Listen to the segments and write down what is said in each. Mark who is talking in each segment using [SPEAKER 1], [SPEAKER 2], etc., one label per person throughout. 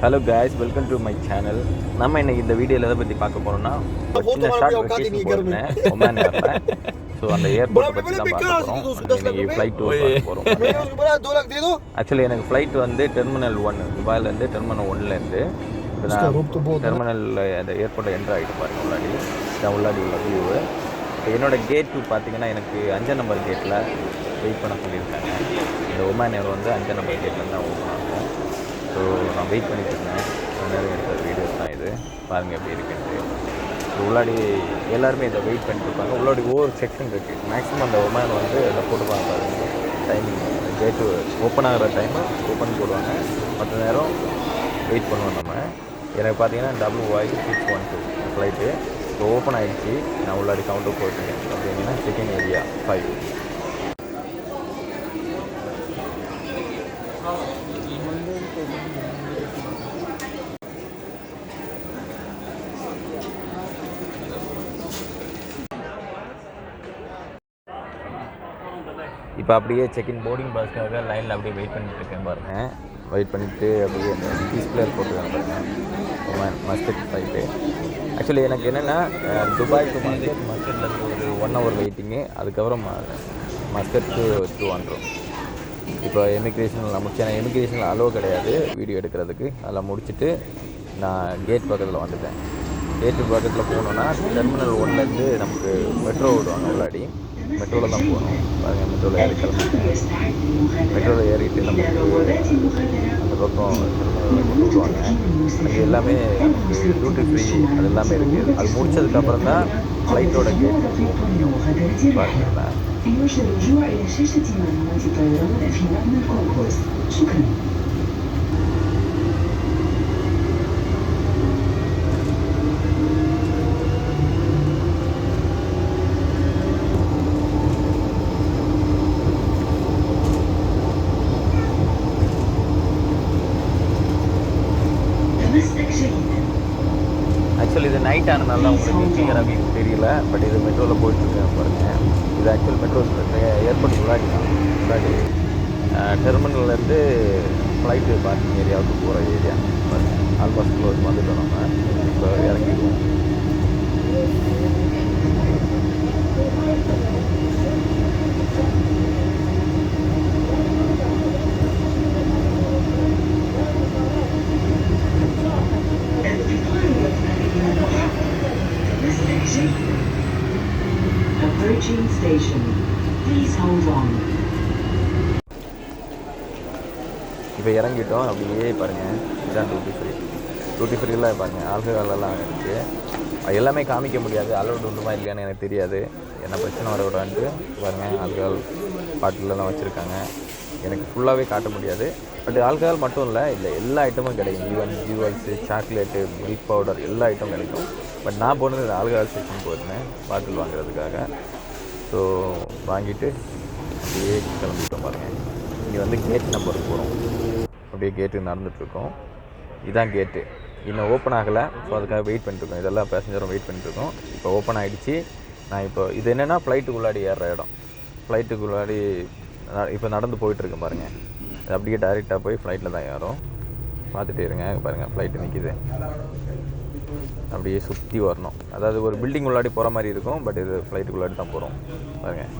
[SPEAKER 1] Hello guys, welcome to my channel. நம்ம இன்னைக்கு இந்த வீடியோவில் எதை பற்றி பார்க்க போகிறோம்னா, ஒரு சின்ன ஷார்ட் வெக்கேஷன் போயிருந்தேன் ஒமான் ஏரில். ஸோ அந்த ஏர்போர்ட்டை பற்றி தான் பார்க்க போகிறோம். இன்னைக்கு ஃப்ளைட் டூர் போகிறோம். ஆக்சுவலி எனக்கு ஃப்ளைட் வந்து டெர்மினல் 1 துபாயிலேருந்து டெர்மினல் 1லேருந்து இப்போ நான் டெர்மினலில் அந்த ஏர்போர்ட்டை என்ட்ரு ஆகிட்டு பாருங்க. உள்ளாடி உள்ள வியூவு. இப்போ என்னோடய கேட் பார்த்தீங்கன்னா எனக்கு 5 நம்பர் கேட்டில் வெயிட் பண்ண சொல்லியிருக்காங்க. இந்த ஒமான் ஏர் வந்து 5 நம்பர் கேட்டில் தான் ஓப்பன் ஆகும். ஸோ நான் வெயிட் பண்ணிட்டு இருந்தேன். நேரம் எடுத்த வீடியோஸ் தான் இது. பாருங்கள் எப்படி இருக்குன்ட்டு. உள்ளாடி எல்லாருமே இதை வெயிட் பண்ணிட்டு இருப்பாங்க. உள்ளாடி ஒவ்வொரு செக்ஷன் இருக்குது. மேக்ஸிமம் அந்த ஒமான் வந்து எல்லாம் போடுவாங்க பாருங்கள். டைமிங் கேட்டு ஓப்பன் ஆகிற டைமு ஓப்பன் போடுவாங்க. மற்ற நேரம் வெயிட் பண்ணுவோம் நம்ம. எனக்கு பார்த்தீங்கன்னா WY612 ஃப்ளைட்டு இப்போ ஓப்பன் ஆகிடுச்சு. நான் உள்ளாடி கவுண்டர் போட்டுருக்கேன். பார்த்தீங்கன்னா செகண்ட் ஏரியா 5. இப்போ அப்படியே செக்இன் போர்டிங் பாஸ்க்காக லைனில் அப்படியே வெயிட் பண்ணிட்டு இருக்கேன் பாருங்கள். வெயிட் பண்ணிவிட்டு அப்படியே அந்த டிஸ்பிளே போட்டுருக்காங்க பாருங்கள். Muscat flight. ஆக்சுவலி எனக்கு என்னென்னா துபாய் டு மஸ்கட்லேருந்து ஒரு 1 hour வெயிட்டிங்கு. அதுக்கப்புறம் மஸ்கட் டு வந்துடும். இப்போ எமிக்ரேஷனில் முடிச்சேன். எமிக்ரேஷனில் அலோ கிடையாது வீடியோ எடுக்கிறதுக்கு. அதெல்லாம் முடிச்சுட்டு நான் கேட் பக்கத்தில் வந்துட்டேன். கேட்டு பக்கத்தில் போகணுன்னா டெர்மினல் 1லேருந்து நமக்கு மெட்ரோ விடுவாங்க. உள்ளாடி மெட்ரோவில் தான் போகணும். பாருங்கள், மெட்ரோவில் ஏறி கிளம்பிட்டேன். மெட்ரோவில் ஏறிட்டு நமக்கு அந்த பக்கம் கொண்டு விடுவாங்க. அது எல்லாமே டியூட்டி ஃப்ரீ அது எல்லாமே இருக்குது. அது முடிச்சதுக்கப்புறம் தான் ஃப்ளைட்டோட கேட் பாருங்களா. ஆக்சுவலி இது நைட் ஆனதுனால உங்களுக்கு கிளியராக தெரியல. பட் இது மெட்ரோவில் போயிட்டுருக்கேன் பாருங்கள். இது ஆக்சுவல் மெட்ரோ ஏர்போர்ட் முன்னாடி டெர்மினல்லேருந்து ஃப்ளைட்டு பார்க்கிங் ஏரியாவுக்கு போகிற ஏரியா பாருங்கள். ஆல்மோஸ்ட் க்ளோஸ் வந்துட்டோம். நம்ம இப்போ இறங்கிடுவோம்.
[SPEAKER 2] Approaching station. Please hold on.
[SPEAKER 1] இப்போ இறங்கிட்டோம். அப்படியே பாருங்கள், இதுதான் டூட்டி ஃப்ரீலாம் பாருங்கள். ஆல்கஹாலெல்லாம் இருக்குது. எல்லாமே காமிக்க முடியாது. அலோடு உண்டுமா இல்லையான்னு எனக்கு தெரியாது. என்ன பிரச்சனை வர விடான்ட்டு பாருங்கள். ஆல்கஹால் பாட்டிலெல்லாம் வச்சுருக்காங்க. எனக்கு ஃபுல்லாகவே காட்ட முடியாது. பட் ஆல்கஹால் மட்டும் இல்லை எல்லா ஐட்டமும் கிடைக்கும். Even jewels, chocolate, milk powder எல்லா ஐட்டம் கிடைக்கும். பட் நான் போனது ஆல்கஹால் செக்ஷன் போயிருந்தேன் பாட்டில் வாங்குறதுக்காக. ஸோ வாங்கிட்டு அப்படியே கிளம்பிட்டோம் பாருங்கள். இங்கே வந்து கேட் நம்பருக்கு போகிறோம். அப்படியே கேட்டுக்கு நடந்துகிட்ருக்கோம். இதுதான் கேட்டு. இன்னும் ஓப்பன் ஆகலை. ஸோ அதுக்காக வெயிட் பண்ணிட்டுருக்கோம். இதெல்லாம் பேசஞ்சரும் வெயிட் பண்ணிட்டுருக்கோம். இப்போ ஓப்பன் ஆகிடுச்சு. நான் இப்போ இது என்னென்னா ஃப்ளைட்டுக்குள்ளாடி ஏறுற இடம். ஃப்ளைட்டுக்குள்ளாடி இப்போ நடந்து போயிட்டுருக்கேன் பாருங்கள். அது அப்படியே டைரெக்டாக போய் ஃப்ளைட்டில் தான் ஏறும். பார்த்துட்டே இருங்க பாருங்கள். ஃப்ளைட்டு நிற்கிது. அப்படியே சுற்றி வரணும். அதாவது ஒரு பில்டிங் உள்ளாடி போகிற மாதிரி இருக்கும். பட் இது ஃப்ளைட்டுக்குள்ளாடி தான் போகிறோம் பாருங்கள்.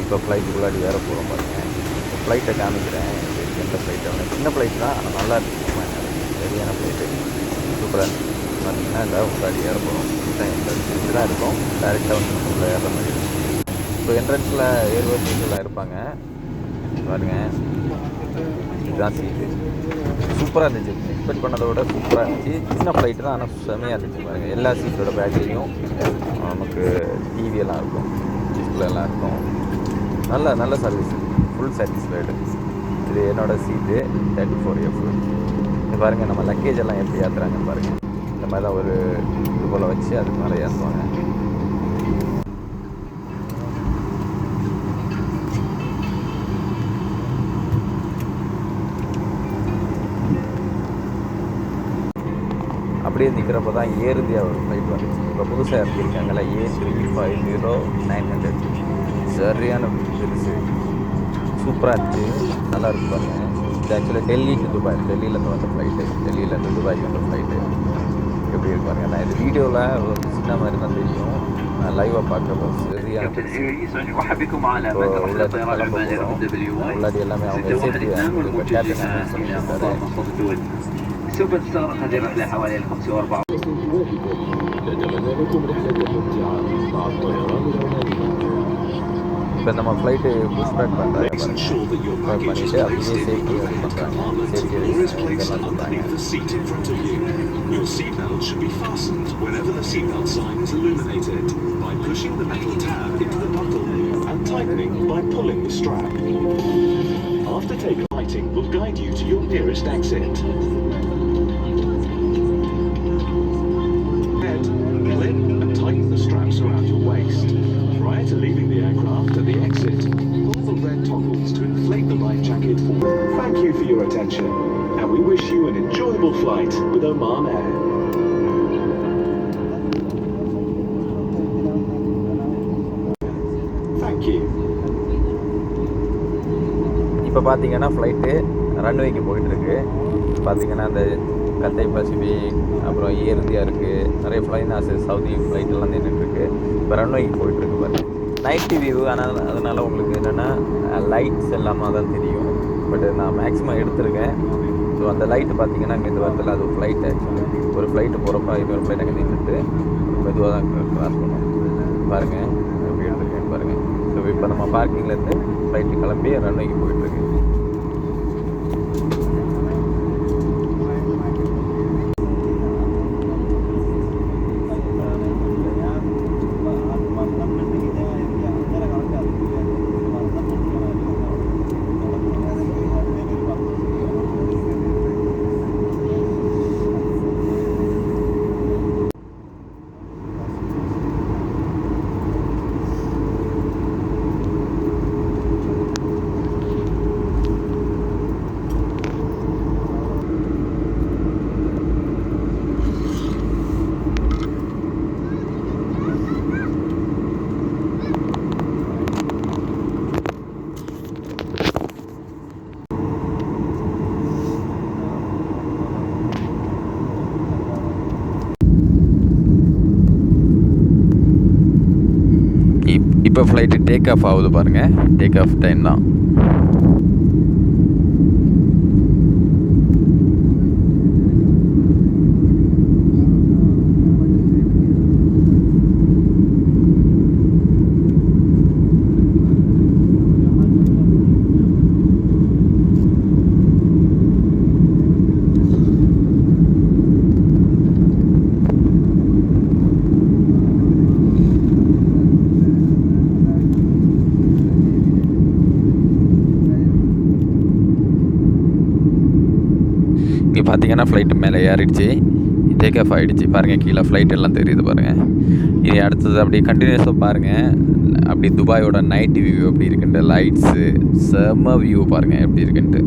[SPEAKER 1] இப்போ ஃப்ளைட்டுக்குள்ளாடி ஏற போகிறோம் பாருங்கள். ஃப்ளைட்டை காமிக்கிறேன். எந்த ஃப்ளைட்டு சின்ன ஃப்ளைட் தான், ஆனால் நல்லா இருக்கும். சரியான ஃப்ளைட்டு சூப்பராக பார்த்தீங்கன்னா இந்த உள்ளாடி ஏற போகிறோம். இதுதான் என்ட்ரன்ஸ். இப்படி தான் இருக்கும். டேரெக்டாக வந்து நம்ம உள்ள ஏற மாதிரி இருக்கும். இப்போ என்ட்ரன்ஸில் ஏர்வர்ஸ்லாம் இருப்பாங்க பாருங்கள். இதுதான் சீட்டு. சூப்பராக இருந்துச்சு. எக்ஸ்பெக்ட் பண்ணதை விட சூப்பராக இருந்துச்சு. சின்ன ஃப்ளைட்டு தான், ஆனால் செம்மையாக இருந்துச்சு பாருங்கள். எல்லா சீட்டோட பேக்லேயும் நமக்கு டிவியெல்லாம் இருக்கும், டிஸ்பிளேலாம் இருக்கும். நல்ல சர்வீஸ், ஃபுல் சாட்டிஸ்ஃபைடு. இது என்னோடய சீட்டு 34F. இது பாருங்கள், நம்ம லக்கேஜ் எல்லாம் எப்படி ஏற்றுறாங்கன்னு பாருங்கள். இந்த மாதிரி தான் ஒரு இது போல் வச்சு அதுக்கு மேலே ஏற்றுவாங்க. அப்படியே நிற்கிறப்ப தான் ஏறுதியாக ஒரு ஃப்ளைட் வந்துச்சு. இப்போ புதுசாக இறக்கியிருக்காங்கல்ல A350-900 சரியான பெருசு சூப்பராக இருந்துச்சு, நல்லா இருக்கு பாருங்க. இது ஆக்சுவலாக டெல்லி டு துபாய், டெல்லியிலேருந்து வந்த ஃப்ளைட்டு, டெல்லியிலேருந்து துபாய்க்கு வந்த ஃப்ளைட்டு. எப்படி இருப்பாங்க, நான் இது வீடியோவில் ஒரு சின்ன மாதிரி தான் தெரியும், நான் லைவாக பார்க்குறப்போ சரியான பெருசு. உள்ளாடி எல்லாமே அவங்க சேஃப்டி கேப்டன் சொல்லியிருக்காரு.
[SPEAKER 3] سوبرستار هذه الرحلة حوالي 45.
[SPEAKER 4] نتمنى لكم رحلة ممتعة مع الطيران العماني.
[SPEAKER 1] இப்போ நம்ம ஃப்ளைட்டு புஷ் பேக் பண்ணுறாங்க
[SPEAKER 4] Please ensure that your
[SPEAKER 1] பண்ணிவிட்டு
[SPEAKER 4] package is
[SPEAKER 1] அப்படியே
[SPEAKER 4] placed in
[SPEAKER 1] சேஃப்டி
[SPEAKER 4] the
[SPEAKER 1] பண்ணுறாங்க,
[SPEAKER 4] compartment
[SPEAKER 1] safety
[SPEAKER 4] or is placed
[SPEAKER 1] இதெல்லாம் சொல்கிறாங்க.
[SPEAKER 4] underneath the seat in front of you. Your seatbelt should be fastened whenever the seatbelt sign is illuminated by pushing the metal tab into the buckle and tightening by pulling the strap. After takeoff, lighting will guide you to your nearest exit. Head, clip and tighten the straps around your waist. Prior to leaving the aircraft at the exit, pull the red toggles to inflate the life jacket forward. Thank you for your attention, and we wish you an enjoyable flight with Oman Air. Thank you.
[SPEAKER 1] இப்போ பார்த்தீங்கன்னா flight ரன்வேக்கு போயிட்டுருக்கு. பார்த்தீங்கன்னா அந்த கத்தை Pacific, அப்புறம் ஏர்தியாக இருக்குது, நிறைய ஃப்ளைனாஸு Saudi ஃப்ளைட்டெல்லாம் நின்றுட்டுருக்கு. இப்போ ரன்வேக்கு போயிட்டுருக்கு பாருங்கள். நைட் வியூ, ஆனால் அதனால் உங்களுக்கு என்னென்னா லைட்ஸ் எல்லாமே தான் தெரியும். பட் நான் மேக்ஸிமம் எடுத்திருக்கேன். ஸோ அந்த லைட்டு பார்த்தீங்கன்னா இங்கே இந்த வரத்தில் அது ஒரு ஃப்ளைட், ஆக்சுவலி ஒரு ஃப்ளைட்டு போகிறப்ப இன்னொரு ஃப்ளைட் அங்கே நின்றுட்டு மெதுவாக தான் கிராஸ் பண்ணும். பாருங்கள் எப்படி எடுத்துருக்கேன்னு பாருங்கள். ஸோ இப்போ நம்ம பார்க்கிங்லேருந்து ஃப்ளைட்டு கிளம்பி ரன்வேக்கு போயிட்டுருக்கு. இப்போ ஃப்ளைட்டு டேக் ஆஃப் ஆகுது பாருங்கள், டேக் ஆஃப் டைம் தான். இங்கே பார்த்தீங்கன்னா ஃப்ளைட்டு மேலே ஏறிடுச்சு, டேக் ஆஃப் ஆகிடுச்சு. பாருங்கள் கீழே ஃப்ளைட் எல்லாம் தெரியுது பாருங்கள். இது அடுத்தது அப்படியே கண்டினியூஸாக பாருங்கள், அப்படி துபாயோட நைட் வியூ எப்படி இருக்குன்ட்டு, லைட்ஸு செம்ம வியூ பாருங்கள் எப்படி இருக்குன்ட்டு.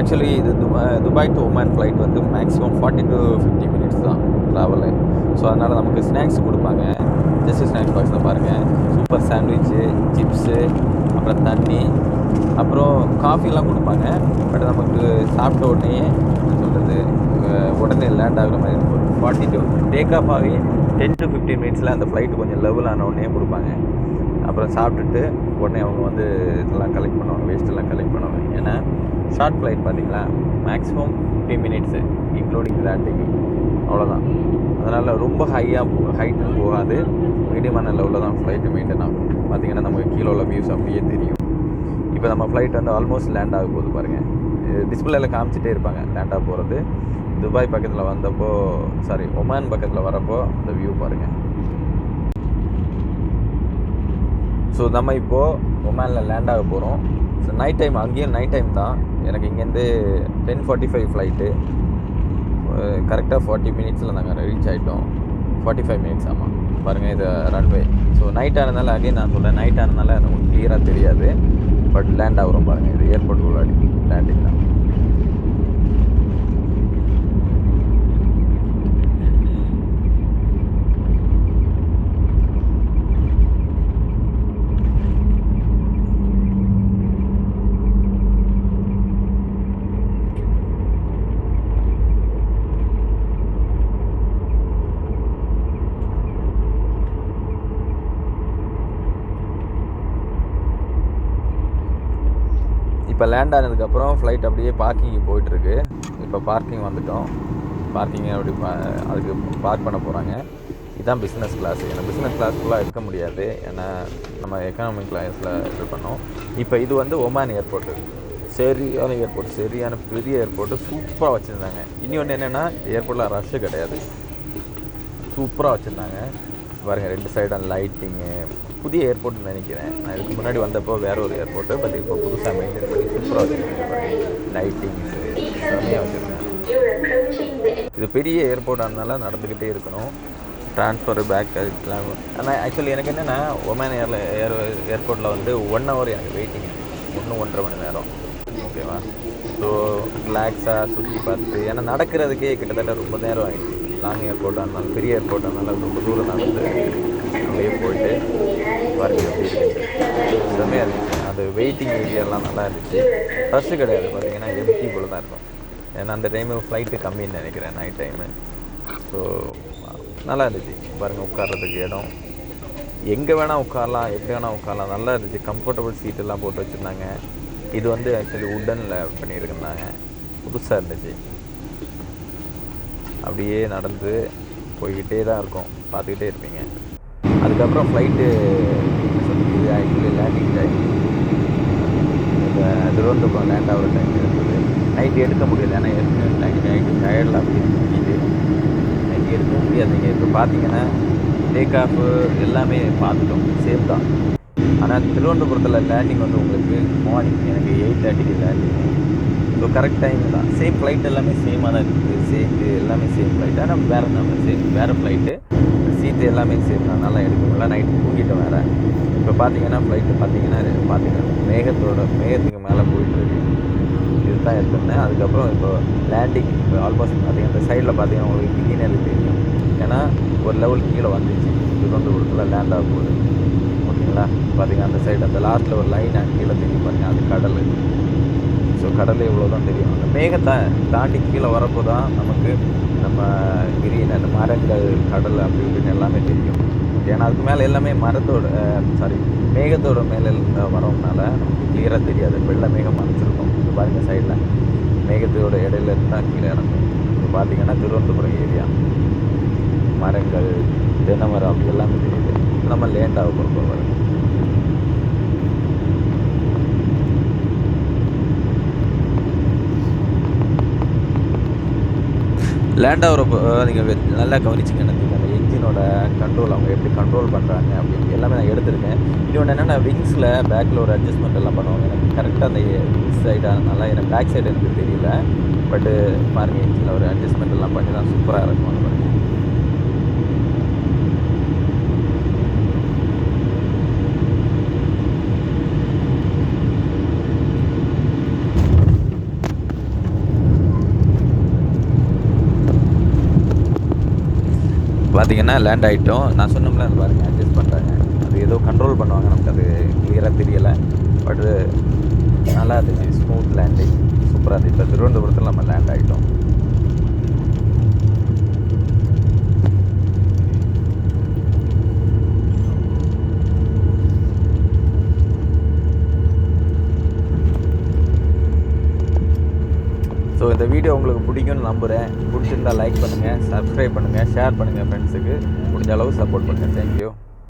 [SPEAKER 1] ஆக்சுவலி இது துபாய் டு ஒமான் ஃப்ளைட் வந்து மேக்ஸிமம் 40 to 50 minutes தான் ட்ராவலு. ஸோ அதனால் நமக்கு ஸ்நாக்ஸ் கொடுப்பாங்க, ஜஸ்ட் ஸ்நாக்ஸ் பாக்ஸ் தான் பாருங்கள். சூப்பர் சாண்ட்விட்சு, சிப்ஸு, அப்புறம் தண்ணி, அப்புறம் காஃபிலாம் கொடுப்பாங்க. பட் நமக்கு சாப்பிட்ட உடனே என்ன சொல்கிறது, உடனே லேண்ட் ஆகுற மாதிரி இருக்கும். 40 to டேக் ஆஃப் ஆகி 10 to 15 minutes அந்த ஃப்ளைட்டு கொஞ்சம் லெவல் ஆன உடனே கொடுப்பாங்க. அப்புறம் சாப்பிட்டுட்டு உடனே அவங்க வந்து இதெல்லாம் கலெக்ட் பண்ணுவாங்க, வேஸ்ட்டெல்லாம் கலெக்ட் பண்ணுவாங்க. ஏன்னா ஷார்ட் ஃப்ளைட் பார்த்தீங்களா, மேக்ஸிமம் 50 மினிட்ஸு இன்க்ளூடிங் லேண்டிங்கு, அவ்வளோதான். அதனால் ரொம்ப ஹைட்டுன்னு போகாது, மீடியமான லெவலில் தான் ஃப்ளைட்டு மெயின்டைன் ஆகும். பார்த்திங்கன்னா நமக்கு கீழே உள்ள வியூஸ் அப்படியே தெரியும். இப்போ நம்ம ஃப்ளைட் வந்து ஆல்மோஸ்ட் லேண்ட் ஆக போகுது பாருங்கள். டிஸ்பிளேயில் காமிச்சிட்டே இருப்பாங்க லேண்ட் ஆக போகிறது. துபாய் பக்கத்தில் வந்தப்போ, சாரி ஒமான் பக்கத்தில் வரப்போ இந்த வியூ பாருங்கள். ஸோ நம்ம இப்போது ஒமானில் லேண்ட் ஆக போகிறோம். ஸோ நைட் டைம், அங்கேயும் நைட் டைம் தான். எனக்கு இங்கேருந்து 10:45 ஃப்ளைட்டு. கரெக்டாக 40 மினிட்ஸில் நாங்கள் ரீச் ஆகிட்டோம். 45 மினிட்ஸ் ஆமாம். பாருங்கள் இது ரன்வே. ஸோ நைட் ஆனதுனால அகைன் நான் சொல்கிறேன், நைட் ஆனதுனால நமக்கு கிளியராக தெரியாது. பட் லேண்ட் ஆகிறோம் பாருங்கள். இது ஏர்போர்ட் உள்ளாடி லேண்டிங் தான். இப்போ லேண்ட் ஆனதுக்கப்புறம் ஃப்ளைட் அப்படியே பார்க்கிங்கு போயிட்டுருக்கு. இப்போ பார்க்கிங் வந்துவிட்டோம். பார்க்கிங்கை அப்படி அதுக்கு பார்க் பண்ண போகிறாங்க. இதுதான் பிஸ்னஸ் கிளாஸு. ஏன்னா பிஸ்னஸ் கிளாஸ் ஃபுல்லாக இருக்க முடியாது, ஏன்னா நம்ம எக்கனாமிக் கிளாஸில் இது பண்ணோம். இப்போ இது வந்து ஒமான் ஏர்போர்ட்டு. சரியான ஏர்போர்ட், சரியான பெரிய ஏர்போர்ட்டு, சூப்பராக வச்சுருந்தாங்க. இன்னொன்று என்னென்னா ஏர்போர்ட்டில் ரஷ்ஷு கிடையாது, சூப்பராக வச்சுருந்தாங்க. பாருங்கள் 2 சைடும் லைட்டிங்கு. புதிய ஏர்போர்ட்னு நினைக்கிறேன். நான் இதுக்கு முன்னாடி வந்தப்போ வேறு ஒரு ஏர்போர்ட்டு, பட் இப்போ புதுசாக மெயின்டைன் பண்ணி சூப்பராக வச்சுருக்கேன். லைட்டிங்ஸு செம்மையாக வச்சுருக்கேன். இது பெரிய ஏர்போர்ட்டாக இருந்தாலும் நடந்துக்கிட்டே இருக்கணும். ட்ரான்ஸ்ஃபர் பேக் அதுக்கெலாம். ஆனால் ஆக்சுவலி எனக்கு என்னென்னா ஒமான் ஏர்போர்ட்டில் வந்து 1 ஹவர் எனக்கு வெயிட்டிங், 1-1.5 மணி நேரம். ஓகேவா? ஸோ ரிலாக்ஸாக சுற்றி பார்த்து, ஏன்னா நடக்கிறதுக்கே கிட்டத்தட்ட ரொம்ப நேரம் ஆகிடுச்சு. லாங் ஏர்போர்ட்டாக இருந்தாலும் பெரிய ஏர்போர்ட்டாக இருந்தாலும் ரொம்ப தூரம் நடந்து அப்படியே போயிட்டு பாருங்க எப்படி இருந்துச்சு. செம்மையாக இருந்துச்சு. அது வெயிட்டிங் ஏரியாலாம் நல்லா இருந்துச்சு. ரஷ்ஷு கிடையாது, பார்த்திங்கன்னா எம்டி போல் தான் இருக்கும். ஏன்னா அந்த டைமு ஃப்ளைட்டு கம்மின்னு நினைக்கிறேன், நைட் டைமு. ஸோ நல்லா இருந்துச்சு. பாருங்கள் உட்கார்றதுக்கு இடம் எங்கே வேணால் உட்காரலாம், எப்படி வேணால் உட்காரலாம். நல்லா இருந்துச்சு. கம்ஃபர்டபுள் சீட்டெல்லாம் போட்டு வச்சுருந்தாங்க. இது வந்து ஆக்சுவலி உட்டனில் பண்ணியிருந்தாங்க, புதுசாக இருந்துச்சு. அப்படியே நடந்து போய்கிட்டே தான் இருக்கும், பார்த்துக்கிட்டே இருப்பீங்க. அதுக்கப்புறம் ஃப்ளைட்டு இது ஆக்சுவலி லேண்டிங் டைம், இப்போ திருவனந்தபுரம் லேண்ட் ஆகிற டைம் இருந்தது. நைட்டு எடுக்க முடியல, ஏன்னா நைட்டு டயர்டில் அப்படி தூங்கிட்டு நைட்டு எடுக்க முடியாது. நீங்கள் இப்போ பார்த்தீங்கன்னா டேக் ஆஃபு எல்லாமே பார்த்துட்டோம், சேம் தான். ஆனால் திருவனந்தபுரத்தில் லேண்டிங் வந்து உங்களுக்கு மார்னிங் எனக்கு 8:30க்கு லேண்டிங். ஸோ கரெக்ட் டைம் தான். சேம் ஃப்ளைட் எல்லாமே சேமாக தான் இருக்குது. சீட்டு எல்லாமே சேம் ஃப்ளைட், ஆனால் வேறு ஃப்ளைட்டு. சீட்டு எல்லாமே சேம் தான், நல்லா எடுக்கணும்ல. நைட்டு தூங்கிட்டோம் வேறு. இப்போ பார்த்தீங்கன்னா ஃப்ளைட்டு பார்த்தீங்கன்னா மேகத்துக்கு மேலே போயிட்டுருக்கு. இதுதான் எடுத்துருந்தேன். அதுக்கப்புறம் இப்போ லேண்டிங் இப்போ ஆல்மோஸ்ட் பார்த்தீங்கன்னா இந்த சைடில் பார்த்தீங்கன்னா உங்களுக்கு கிளீனரி தெரியும், ஏன்னா ஒரு லெவல் கீழே வந்துச்சு. திருவனந்தபுரத்தில் லேண்ட் ஆக போகுது. ஓகேங்களா? பார்த்தீங்கன்னா அந்த சைடு அந்த லாஸ்ட்டில் ஒரு லைனாக கீழே தெரியும் பாருங்கள், அது கடல். ஸோ கடலே இவ்வளோ தான் தெரியும். அந்த மேகத்தை தாண்டி கீழே வரப்போ தான் நமக்கு நம்ம கிரீன், அந்த மரங்கள், கடல் அப்படி இப்படின்னு எல்லாமே தெரியும். ஏன்னா அதுக்கு மேலே எல்லாமே மேகத்தோட மேலே வரோம்னால நமக்கு கிளியராக தெரியாது. வெள்ளை மேகம் மறைச்சிருக்கும். இது பாருங்கள் சைடில் மேகத்தோட இடையில இருந்தால் கீழே இறங்கும். இப்போ பார்த்தீங்கன்னா திருவனந்தபுரம் ஏரியா, மரங்கள், தென்னை மரம் அப்படி எல்லாமே தெரியுது. நம்ம லேண்ட் ஆக போகிறோம் பாருங்கள். லேண்ட் ஆகிறப்போ நீங்கள் நல்லா கவனிச்சிங்கன்னு அந்த என்ஜினோட கண்ட்ரோல், அவங்க எப்படி கண்ட்ரோல் பண்ணுறாங்க அப்படின்னு எல்லாமே நான் எடுத்திருக்கேன். இன்னொன்று என்னென்னா விங்ஸில் பேக்கில் ஒரு அட்ஜஸ்ட்மெண்ட் எல்லாம் பண்ணுவாங்க. எனக்கு கரெக்டாக அந்த விங்ஸ் சைடானால எனக்கு பேக் சைடு எனக்கு தெரியல. பட்டு பாருங்கள் என்ஜினில் ஒரு அட்ஜஸ்ட்மெண்ட் எல்லாம் பண்ணி தான் சூப்பராக இருக்கும். அந்த மாதிரி பார்த்தீங்கன்னா லேண்ட் ஆகிட்டோம். நான் சொன்னோம்ல அது பாருங்கள் அட்ஜஸ்ட் பண்ணுறாங்க. அது ஏதோ கண்ட்ரோல் பண்ணுவாங்க, நமக்கு அது கிளியராக தெரியலை. பட் நல்லா இருந்துச்சு, ஸ்மூத் லேண்டிங், சூப்பராக இருந்துச்சு. இப்போ திருவனந்தபுரத்தில் நம்ம லேண்ட் ஆகிட்டோம். ஸோ இந்த வீடியோ உங்களுக்கு பிடிக்கும்னு நம்புகிறேன். பிடிச்சிருந்தால் லைக் பண்ணுங்கள், சப்ஸ்கிரைப் பண்ணுங்கள், ஷேர் பண்ணுங்கள் ஃப்ரெண்ட்ஸுக்கு. முடிஞ்ச அளவு சப்போர்ட் பண்ணுங்கள். தேங்க்யூ.